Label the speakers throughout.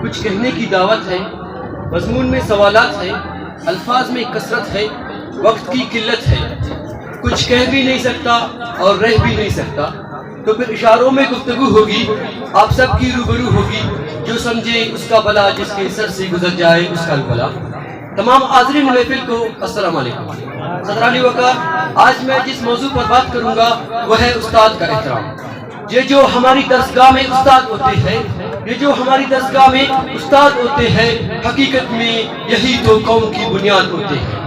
Speaker 1: کچھ کہنے کی دعوت ہے، مضمون میں سوالات ہے، الفاظ میں کثرت ہے، وقت کی قلت ہے، کچھ کہہ بھی نہیں سکتا اور رہ بھی نہیں سکتا، تو پھر اشاروں میں گفتگو ہوگی، آپ سب کی روبرو ہوگی، جو سمجھے اس کا بلا، جس کے سر سے گزر جائے اس کا بلا۔ تمام حاضرین محفل کو السلام علیکم۔ صدر علی وقار، آج میں جس موضوع پر بات کروں گا وہ ہے استاد کا احترام۔ یہ جو ہماری درسگاہ میں استاد ہوتے ہیں، یہ جو ہماری درسگاہ میں استاد ہوتے ہیں، حقیقت میں یہی تو قوم کی بنیاد ہوتے ہیں۔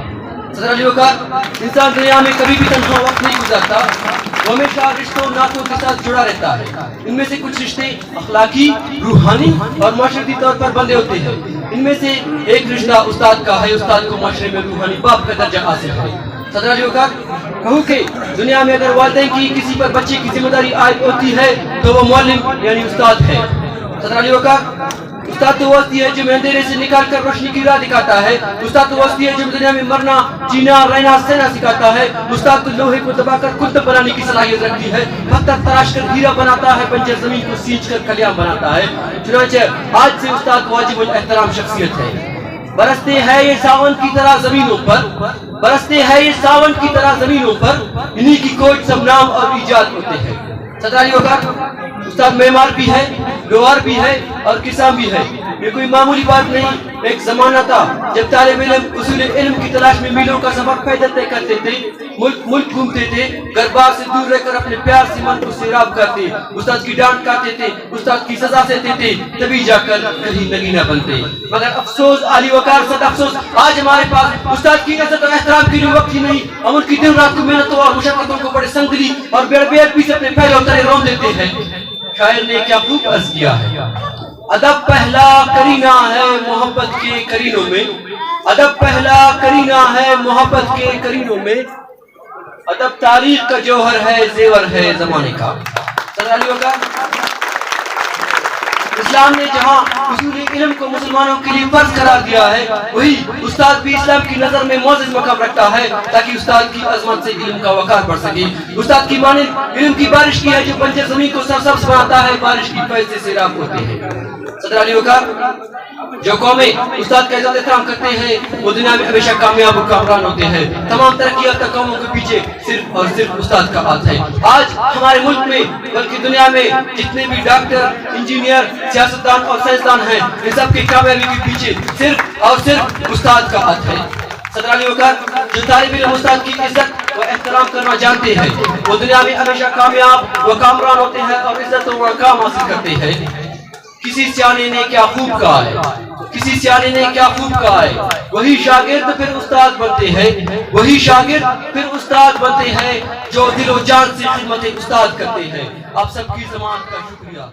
Speaker 1: صدر علی وقار، انسان دنیا میں کبھی بھی تنہا وقت نہیں گزارتا، وہ ہمیشہ رشتوں ناطوں کے ساتھ جڑا رہتا ہے۔ ان میں سے کچھ رشتے اخلاقی، روحانی اور معاشرتی طور پر بندھے ہوتے ہیں۔ ان میں سے ایک رشتہ استاد کا ہے، استاد کو معاشرے میں روحانی باپ کا درجہ حاصل ہے۔ صدر علی وقار، کہوں کہ دنیا میں اگر والدین کی کسی پر بچے کی ذمہ داری عائد ہوتی ہے تو وہ معلم یعنی استاد ہے۔ صدر علی وقار، استاد تو ہوتی ہے جو اندھیرے سے نکال کر روشنی کی راہ دکھاتا ہے۔ استاد تو ہوتی ہے جو دنیا میں مرنا، جینا، رہنا، سہنا سکھاتا ہے۔ استاد تو لوہے کو دبا کر قطب بنانے کی صلاحیت رکھتی ہے، پتھر تراش کر ہیرا بناتا ہے، بنجر زمین کو سینچ کر کلیان بناتا ہے۔ چنانچہ آج سے استاد واجب الاحترام شخصیت ہے۔ برستے ہیں یہ ساون کی طرح زمینوں پر، برستے ہیں یہ ساون کی طرح زمینوں پر، انہی کی کوئی سب نام اور ایجاد ہوتے ہیں۔ صدر علی وقار، استاد معمار بھی ہے، لوہار بھی ہے اور کسان بھی ہے۔ یہ کوئی معمولی بات نہیں۔ ایک زمانہ تھا جب طالب علم اصول علم کی تلاش میں میلوں کا سفر پیدل طے کرتے تھے، ملک گھومتے تھے، گھر بار سے دور رہ کر اپنے پیار سے من کو سیراب کرتے، استاد کی ڈانٹ کھاتے تھے، استاد کی سزا دیتے تھے، تبھی جا کر کہیں نگینہ بنتے۔ مگر افسوس علی وقار، سد افسوس، آج ہمارے پاس استاد کی عزت اور احترام کے لیے وقت ہی نہیں۔ ہم ان کی دن رات کی محنتوں اور مشقتوں کو بڑے سنگدلی اور بے ادبی سے اپنے پہلو تلے رون دیتے ہیں۔ شاعر نے کیا خوب عرض کیا ہے، ادب پہلا کرینہ ہے محبت کے کرینوں میں، ادب پہلا کرینہ ہے محبت کے کرینوں میں، ادب تاریخ کا جوہر ہے، زیور ہے زمانے کا۔ صدر علی وقار، اسلام نے جہاں اصول علم کو مسلمانوں کے لیے فرض قرار دیا ہے، وہی استاد بھی اسلام کی نظر میں معزز مقام رکھتا ہے، تاکہ استاد کی عظمت سے علم کا وقار بڑھ سکے۔ استاد کی مانند علم کی بارش کی ہے جو بنجر زمین کو سرسبز بناتا ہے، بارش کی فیض سے سیراب ہوتے ہیں۔ صدر علی وقار، جو قومیں استاد کا عزت احترام کرتے ہیں وہ دنیا میں ہمیشہ کامیاب حکمران ہوتے ہیں۔ تمام ترقی یافتہ قوموں کے پیچھے صرف اور صرف استاد کا ہاتھ ہے۔ آج ہمارے ملک میں بلکہ دنیا میں جتنے بھی ڈاکٹر، انجینئر، سیاستدان اور سائنسدان ہیں، ان سب کی کامیابی کے پیچھے صرف اور صرف استاد کا ہاتھ ہے۔ صدر علی وقار، جو طالب علم استاد کی عزت و احترام کرنا جانتے ہیں وہ دنیا میں ہمیشہ کامیاب و کامران ہوتے ہیں اور عزت و مقام حاصل کرتے ہیں۔ کسی سیانے نے کیا خوب کہا ہے، کسی سیانے نے کیا خوب کہا ہے، وہی شاگرد پھر استاد بنتے ہیں، وہی شاگرد پھر استاد بنتے ہیں جو دل و جان سے خدمت استاد کرتے ہیں۔ آپ سب کی سماعت کا شکریہ۔